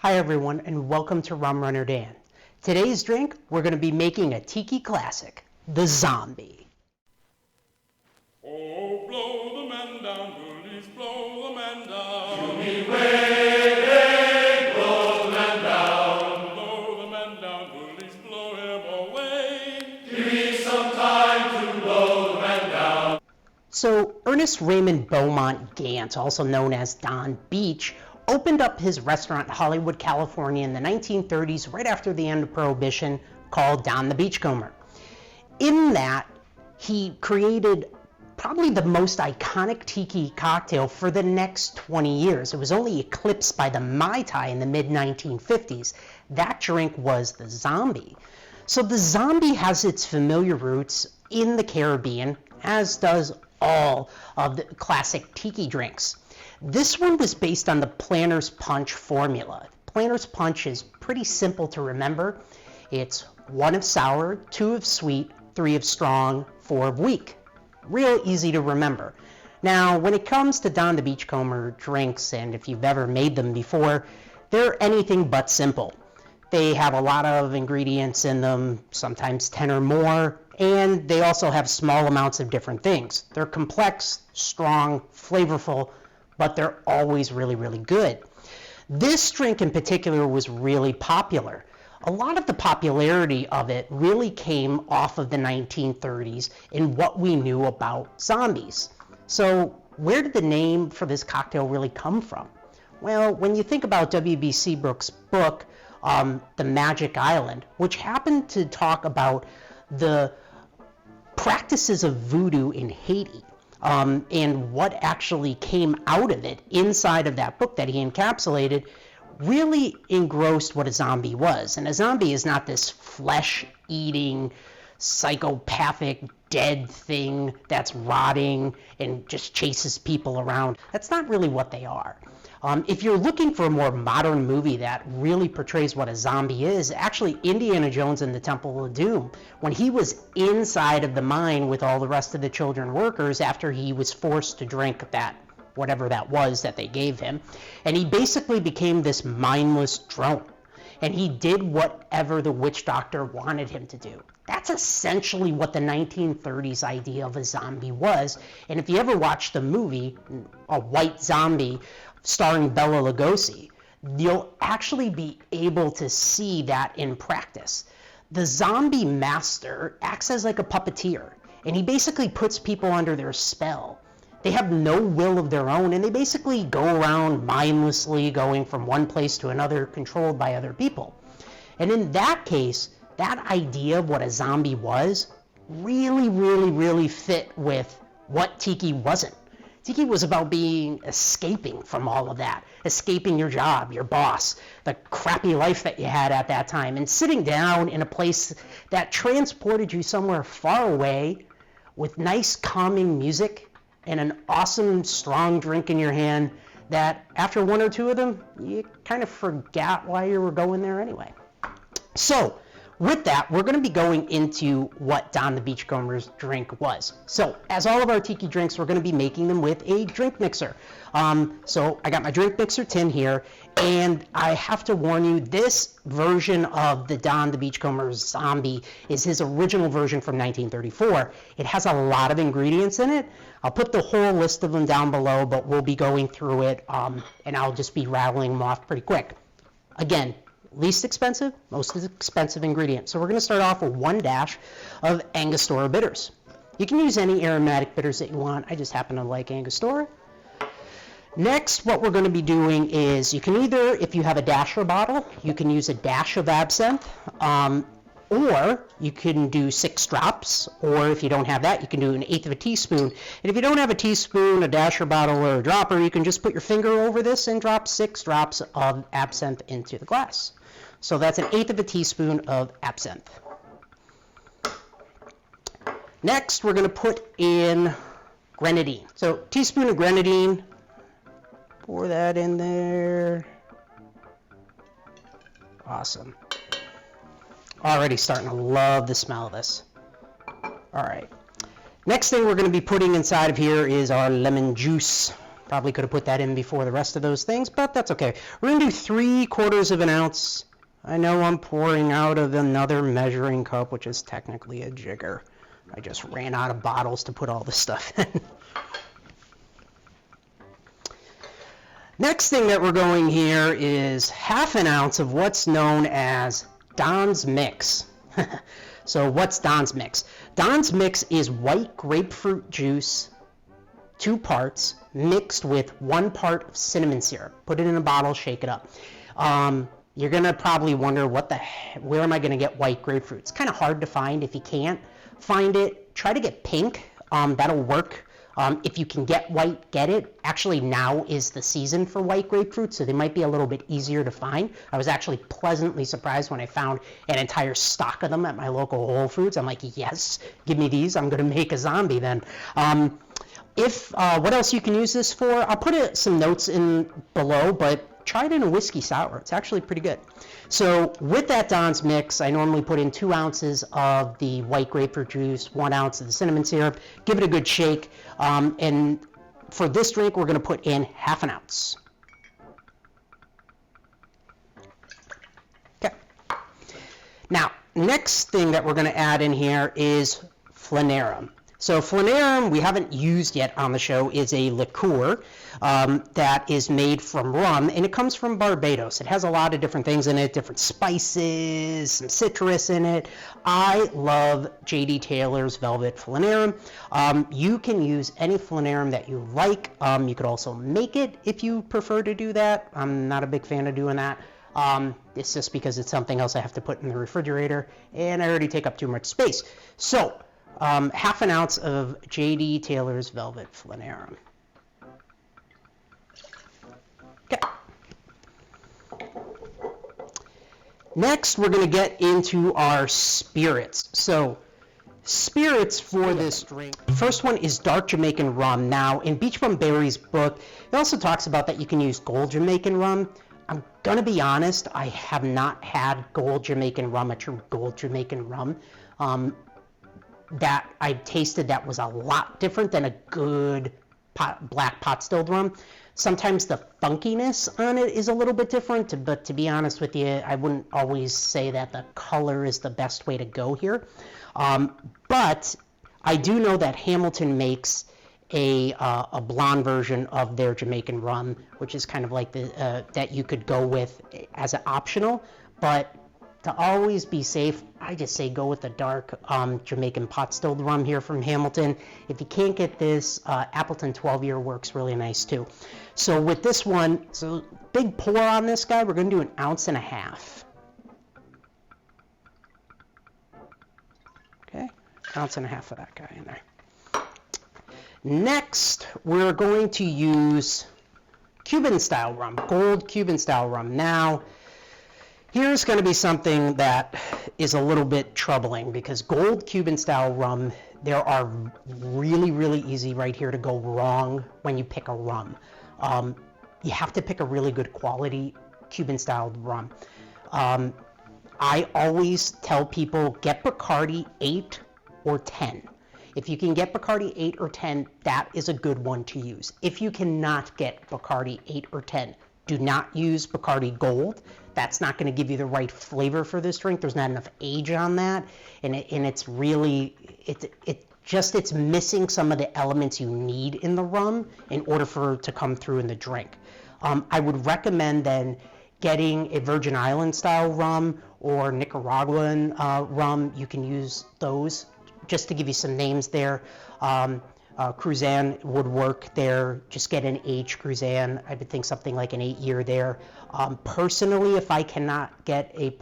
Hi everyone, and welcome to Rum Runner Dan. Today's drink, we're going to be making a Tiki classic, the Zombie. Oh, blow the man down, bullies, blow the man down. To me way, blow the man down. Blow the man down, bullies, blow him away. Give me some time to blow the man down. So, Ernest Raymond Beaumont Gantt, also known as Don Beach, opened up his restaurant in Hollywood, California in the 1930s, right after the end of Prohibition, called Don the Beachcomber. In that, he created probably the most iconic tiki cocktail for the next 20 years. It was only eclipsed by the Mai Tai in the mid-1950s. That drink was the Zombie. So the Zombie has its familiar roots in the Caribbean, as does all of the classic tiki drinks. This one was based on the Planter's Punch formula. Planter's Punch is pretty simple to remember. It's 1 of sour, 2 of sweet, 3 of strong, 4 of weak. Real easy to remember. Now, when it comes to Don the Beachcomber drinks, and if you've ever made them before, they're anything but simple. They have a lot of ingredients in them, sometimes 10 or more, and they also have small amounts of different things. They're complex, strong, flavorful, but they're always really, really good. This drink in particular was really popular. A lot of the popularity of it really came off of the 1930s and what we knew about zombies. So where did the name for this cocktail really come from? Well, when you think about W.B. Seabrook's book, The Magic Island, which happened to talk about the practices of voodoo in Haiti, and what actually came out of it inside of that book that he encapsulated, really engrossed what a zombie was. And a zombie is not this flesh-eating, psychopathic, dead thing that's rotting and just chases people around. That's not really what they are. If you're looking for a more modern movie that really portrays what a zombie is, actually Indiana Jones and the Temple of Doom, when he was inside of the mine with all the rest of the children workers after he was forced to drink that, whatever that was that they gave him, and he basically became this mindless drone. And he did whatever the witch doctor wanted him to do. That's essentially what the 1930s idea of a zombie was. And if you ever watch the movie, A White Zombie, starring Bela Lugosi, you'll actually be able to see that in practice. The zombie master acts as like a puppeteer, and he basically puts people under their spell. They have no will of their own, and they basically go around mindlessly going from one place to another, controlled by other people. And in that case, that idea of what a zombie was really fit with what Tiki wasn't. Tiki was about escaping from all of that, escaping your job, your boss, the crappy life that you had at that time, and sitting down in a place that transported you somewhere far away with nice calming music and an awesome strong drink in your hand that after 1 or 2 of them, you kind of forgot why you were going there anyway. So, with that, we're going to be going into what Don the Beachcomber's drink was. So, as all of our tiki drinks, we're going to be making them with a drink mixer. So, I got my drink mixer tin here, and I have to warn you, this version of the Don the Beachcomber's Zombie is his original version from 1934. It has a lot of ingredients in it. I'll put the whole list of them down below, but we'll be going through it, and I'll just be rattling them off pretty quick. Again, least expensive, most expensive ingredient. So we're going to start off with 1 dash of Angostura bitters. You can use any aromatic bitters that you want. I just happen to like Angostura. Next, what we're going to be doing is you can either, if you have a dasher bottle, you can use a dash of absinthe, or you can do 6 drops, or if you don't have that, you can do 1/8 of a teaspoon. And if you don't have a teaspoon, a dasher bottle, or a dropper, you can just put your finger over this and drop 6 drops of absinthe into the glass. So that's 1/8 of a teaspoon of absinthe. Next, we're going to put in grenadine. So teaspoon of grenadine, pour that in there. Awesome. Already starting to love the smell of this. All right. Next thing we're going to be putting inside of here is our lemon juice. Probably could have put that in before the rest of those things, but that's okay. We're going to do 3/4 of an ounce. I know I'm pouring out of another measuring cup, which is technically a jigger. I just ran out of bottles to put all this stuff in. Next thing that we're going here is 1/2 ounce of what's known as Don's Mix. So what's Don's Mix? Don's Mix is white grapefruit juice, 2 parts, mixed with 1 part of cinnamon syrup. Put it in a bottle, shake it up. You're going to probably wonder, where am I going to get white grapefruit? It's kind of hard to find. If you can't find it, try to get pink. That'll work. If you can get white, get it. Actually, now is the season for white grapefruit, so they might be a little bit easier to find. I was actually pleasantly surprised when I found an entire stock of them at my local Whole Foods. I'm like, yes, give me these. I'm going to make a zombie then. What else you can use this for? I'll put some notes in below, but try it in a whiskey sour. It's actually pretty good. So with that Don's Mix, I normally put in 2 ounces of the white grapefruit juice, 1 ounce of the cinnamon syrup, give it a good shake, and for this drink, we're going to put in 1/2 ounce. Okay. Now, next thing that we're going to add in here is flanerum. So flanerum, we haven't used yet on the show, is a liqueur that is made from rum, and it comes from Barbados. It has a lot of different things in it, different spices, some citrus in it. I love J.D. Taylor's Velvet Flanerum. You can use any flanerum that you like. You could also make it if you prefer to do that. I'm not a big fan of doing that. It's just because it's something else I have to put in the refrigerator, and I already take up too much space. So, 1/2 ounce of J.D. Taylor's Velvet Flanerum. Okay. Next, we're going to get into our spirits. So, spirits for this drink. The first one is dark Jamaican rum. Now, in Beach Bum Berry's book, it also talks about that you can use gold Jamaican rum. I'm going to be honest, I have not had gold Jamaican rum, a true gold Jamaican rum. That I tasted that was a lot different than a good black pot stilled rum. Sometimes the funkiness on it is a little bit different, but to be honest with you, I wouldn't always say that the color is the best way to go here. But I do know that Hamilton makes a blonde version of their Jamaican rum, which is kind of like that you could go with as an optional, but to always be safe, I just say go with the dark Jamaican pot stilled rum here from Hamilton. If you can't get this, Appleton 12-year works really nice too. So with this one, so big pour on this guy, we're going to do 1.5 ounces. Okay, 1.5 ounces of that guy in there. Next, we're going to use Cuban style rum, gold Cuban style rum. Now, here's going to be something that is a little bit troubling because gold Cuban style rum, there are really, really easy right here to go wrong when you pick a rum. You have to pick a really good quality Cuban style rum. I always tell people get Bacardi 8 or 10. If you can get Bacardi 8 or 10, that is a good one to use. If you cannot get Bacardi 8 or 10, do not use Bacardi Gold. That's not going to give you the right flavor for this drink. There's not enough age on that, and it's really, it's missing some of the elements you need in the rum in order for it to come through in the drink. I would recommend then getting a Virgin Island style rum or Nicaraguan rum. You can use those. Just to give you some names there, Cruzan would work there. Just get an aged Cruzan. I would think something like an 8-year there. Personally, if I cannot get a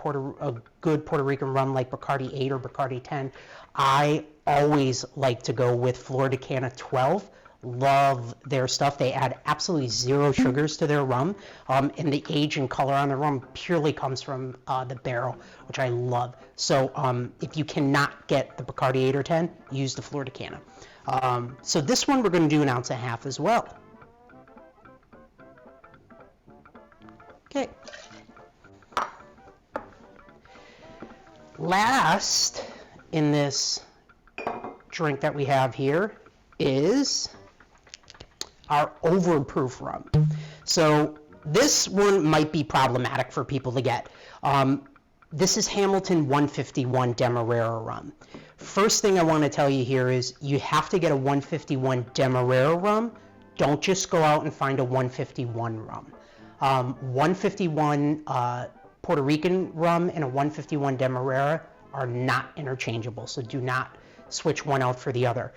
good Puerto Rican rum like Bacardi 8 or Bacardi 10, I always like to go with Flor de Cana 12. Love their stuff. They add absolutely 0 sugars to their rum, and the age and color on the rum purely comes from the barrel, which I love. So if you cannot get the Bacardi 8 or 10, use the Flor de Cana. So this one we're going to do 1.5 ounces as well. Okay. Last in this drink that we have here is our Overproof rum. So this one might be problematic for people to get. This is Hamilton 151 Demerara rum. First thing I want to tell you here is you have to get a 151 Demerara rum. Don't just go out and find a 151 rum. 151 Puerto Rican rum and a 151 Demerara are not interchangeable, so do not switch one out for the other.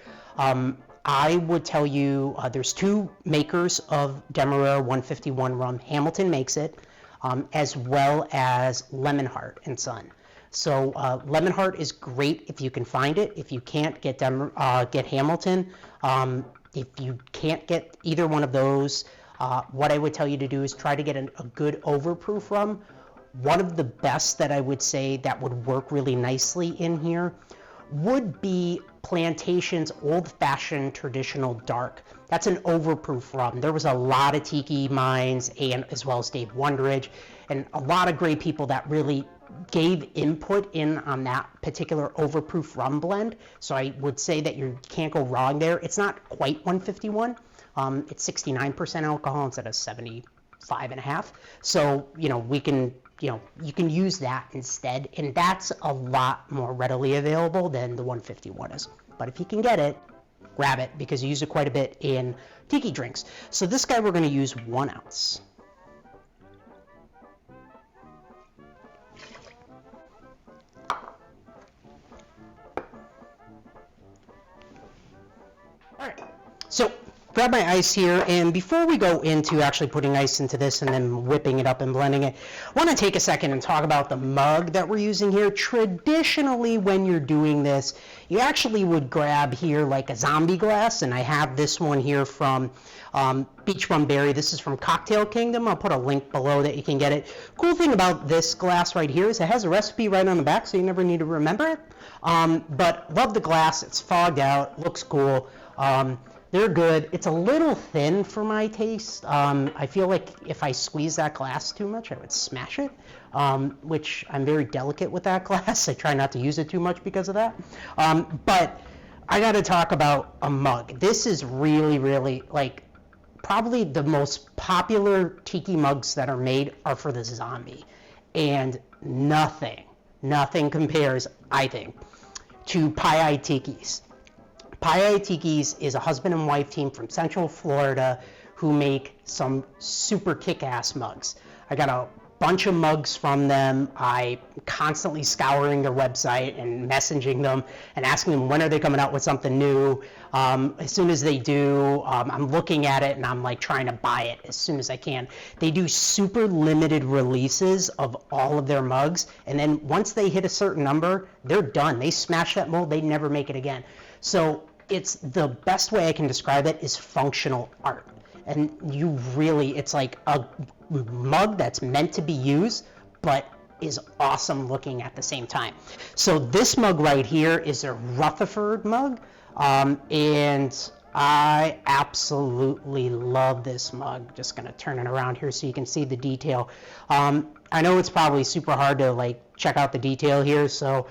I would tell you there's two makers of Demerara 151 rum. Hamilton makes it, as well as Lemonheart and Son. So Lemonheart is great if you can find it. If you can't, get Hamilton. If you can't get either one of those, what I would tell you to do is try to get a good Overproof rum. One of the best that I would say that would work really nicely in here would be Plantation's old-fashioned traditional dark. That's an Overproof rum. There was a lot of Tiki mines, and as well as Dave Wonderidge, and a lot of great people that really gave input in on that particular Overproof rum blend. So I would say that you can't go wrong there. It's not quite 151. It's 69% alcohol instead of 75.5. So, we can, you can use that instead, and that's a lot more readily available than the 151 is. But if you can get it, grab it, because you use it quite a bit in Tiki drinks. So this guy, we're going to use 1 ounce. All right, so grab my ice here, and before we go into actually putting ice into this and then whipping it up and blending it, I want to take a second and talk about the mug that we're using here. Traditionally, when you're doing this, you actually would grab here like a zombie glass, and I have this one here from Beach Rum Berry. This is from Cocktail Kingdom. I'll put a link below that you can get it. Cool thing about this glass right here is it has a recipe right on the back, so you never need to remember it. But love the glass. It's fogged out, looks cool. They're good. It's a little thin for my taste. I feel like if I squeeze that glass too much, I would smash it, which I'm very delicate with that glass. I try not to use it too much because of that. But I got to talk about a mug. This is really, really, probably the most popular Tiki mugs that are made are for the zombie. And nothing compares, I think, to Pie Tikis. Pie Tikis is a husband and wife team from Central Florida who make some super kick-ass mugs. I got a bunch of mugs from them. I'm constantly scouring their website and messaging them and asking them when are they coming out with something new. As soon as they do, I'm looking at it and I'm trying to buy it as soon as I can. They do super limited releases of all of their mugs, and then once they hit a certain number, they're done. They smash that mold, they never make it again. So it's the best way I can describe it is functional art. And it's like a mug that's meant to be used, but is awesome looking at the same time. So this mug right here is a Rutherford mug, and I absolutely love this mug. Just gonna turn it around here so you can see the detail. I know it's probably super hard to check out the detail here, so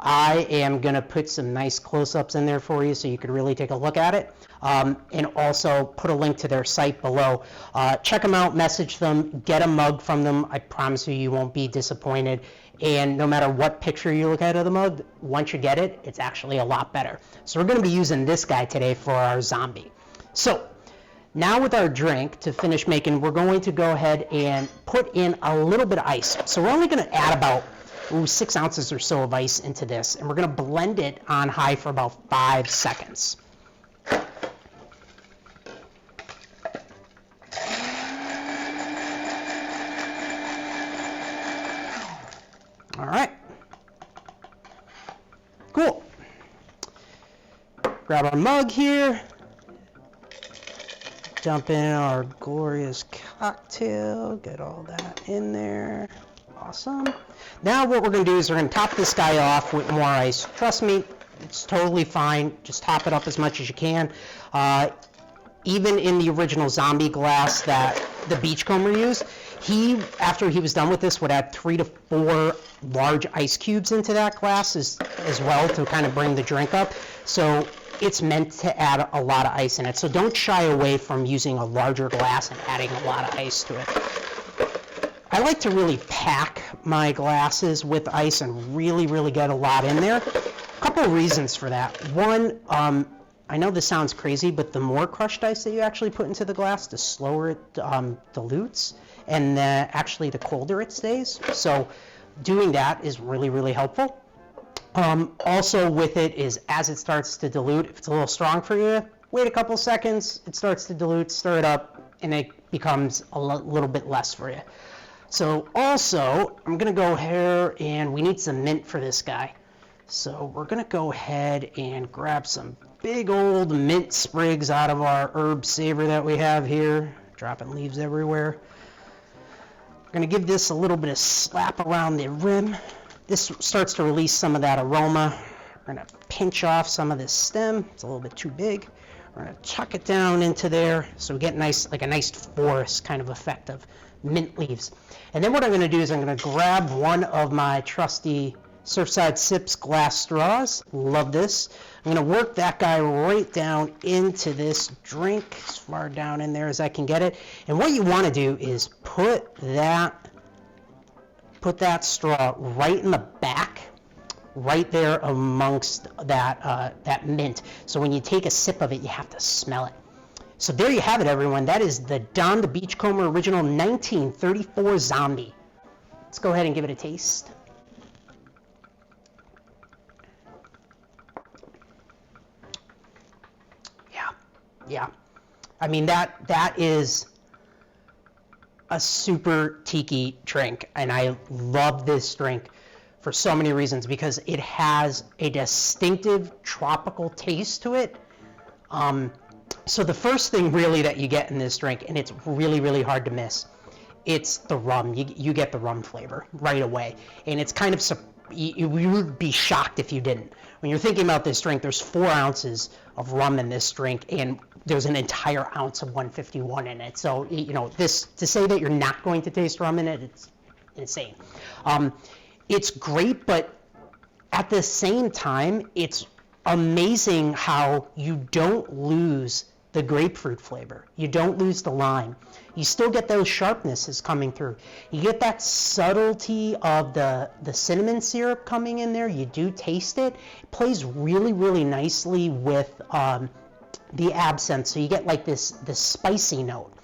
I am going to put some nice close-ups in there for you so you can really take a look at it, and also put a link to their site below. Check them out, message them, get a mug from them. I promise you won't be disappointed, and no matter what picture you look at of the mug, once you get it, it's actually a lot better. So we're going to be using this guy today for our zombie. So now with our drink to finish making, we're going to go ahead and put in a little bit of ice. So we're only going to add about 6 ounces or so of ice into this, and we're going to blend it on high for about 5 seconds. All right. Cool. Grab our mug here. Dump in our glorious cocktail. Get all that in there. Awesome. Now what we're going to do is we're going to top this guy off with more ice. Trust me, it's totally fine. Just top it up as much as you can. Even in the original zombie glass that the Beachcomber used, after he was done with this, would add 3 to 4 large ice cubes into that glass as well to kind of bring the drink up. So it's meant to add a lot of ice in it. So don't shy away from using a larger glass and adding a lot of ice to it. I like to really pack my glasses with ice and really, really get a lot in there. A couple of reasons for that. One, I know this sounds crazy, but the more crushed ice that you actually put into the glass, the slower it dilutes, and actually the colder it stays. So doing that is really, really helpful. Also with it is, as it starts to dilute, if it's a little strong for you, wait a couple seconds, it starts to dilute, stir it up, and it becomes a little bit less for you. So also, I'm gonna go here, and we need some mint for this guy. So we're gonna go ahead and grab some big old mint sprigs out of our herb saver that we have here, dropping leaves everywhere. We're gonna give this a little bit of slap around the rim. This starts to release some of that aroma. We're gonna pinch off some of this stem. It's a little bit too big. We're gonna chuck it down into there so we get nice, like a nice forest kind of effect of mint leaves. And then what I'm gonna do is I'm gonna grab one of my trusty Surfside Sips glass straws. Love this. I'm gonna work that guy right down into this drink, as far down in there as I can get it. And what you wanna do is put that straw right in the back, right there amongst that mint. So when you take a sip of it, you have to smell it. So there you have it, everyone. That is the Don the Beachcomber original 1934 zombie. Let's go ahead and give it a taste. Yeah. I mean, that is a super tiki drink, and I love this drink for so many reasons, because it has a distinctive tropical taste to it. So the first thing really that you get in this drink, and it's really, really hard to miss, it's the rum. You get the rum flavor right away, and it's kind of, you would be shocked if you didn't. When you're thinking about this drink, there's 4 ounces of rum in this drink, and there's an entire ounce of 151 in it. So, you know, this, to say that you're not going to taste rum in it, it's insane. It's great, but at the same time, it's amazing how you don't lose the grapefruit flavor. You don't lose the lime. You still get those sharpnesses coming through. You get that subtlety of the cinnamon syrup coming in there. You do taste it. It plays really, really nicely with the absinthe. So you get like this spicy note.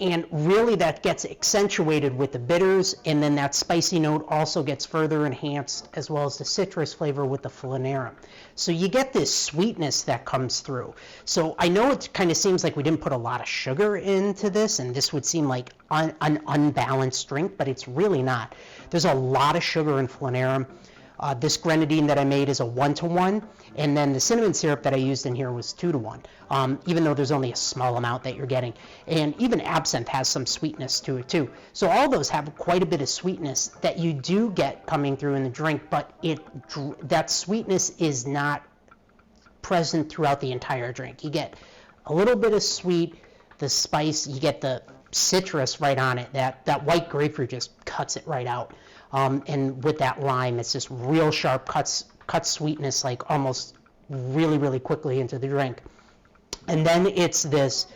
And really that gets accentuated with the bitters, and then that spicy note also gets further enhanced, as well as the citrus flavor with the flanerum. So you get this sweetness that comes through. So I know it kind of seems like we didn't put a lot of sugar into this, and this would seem like an unbalanced drink, but it's really not. There's a lot of sugar in flanerum. This grenadine that I made is a 1-to-1, and then the cinnamon syrup that I used in here was 2-to-1, even though there's only a small amount that you're getting. And even absinthe has some sweetness to it too. So all those have quite a bit of sweetness that you do get coming through in the drink, but that sweetness is not present throughout the entire drink. You get a little bit of sweet, the spice, you get the citrus right on it. That white grapefruit just cuts it right out. And with that lime, it's just real sharp cuts sweetness, like almost really, really quickly into the drink. And then it's this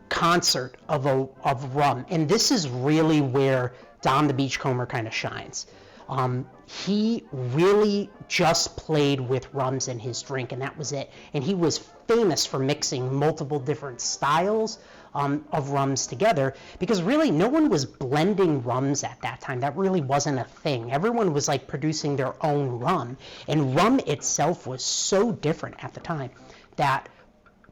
concert of rum. And this is really where Don the Beachcomber kind of shines. He really just played with rums in his drink, and that was it. And he was famous for mixing multiple different styles of rums together, because really no one was blending rums at that time. That really wasn't a thing. Everyone was like producing their own rum, and rum itself was so different at the time that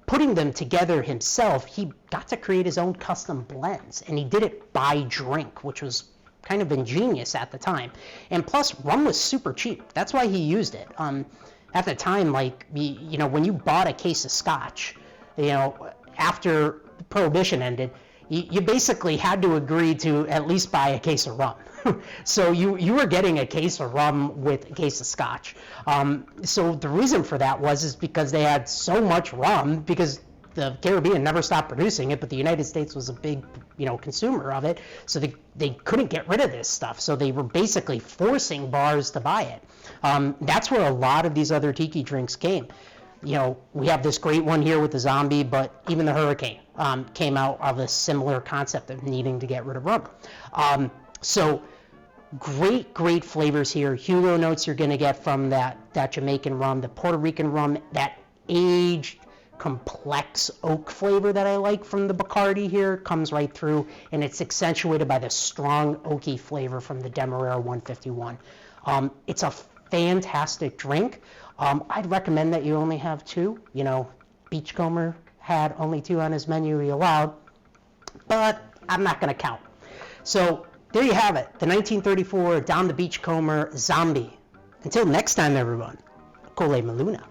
putting them together himself, he got to create his own custom blends, and he did it by drink, which was kind of ingenious at the time. And plus, rum was super cheap. That's why he used it. At the time, like, you know, when you bought a case of scotch, you know, after Prohibition ended, you basically had to agree to at least buy a case of rum. So you were getting a case of rum with a case of scotch. So the reason for that is because they had so much rum, because the Caribbean never stopped producing it, but the United States was a big, you know, consumer of it. So they couldn't get rid of this stuff. So they were basically forcing bars to buy it. That's where a lot of these other tiki drinks came. we have this great one here with the zombie, but even the Hurricane came out of a similar concept of needing to get rid of rum. So great flavors here. Hugo notes you're going to get from that Jamaican rum, the Puerto Rican rum, that aged, complex oak flavor that I like from the Bacardi here comes right through, and it's accentuated by the strong oaky flavor from the Demerara 151. It's a fantastic drink. I'd recommend that you only have 2. Beachcomber had only 2 on his menu he allowed, but I'm not going to count. So there you have it, the 1934 Don the Beachcomber Zombie. Until next time, everyone, Cole Maluna.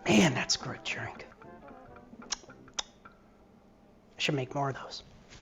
Man, that's a great drink. I should make more of those.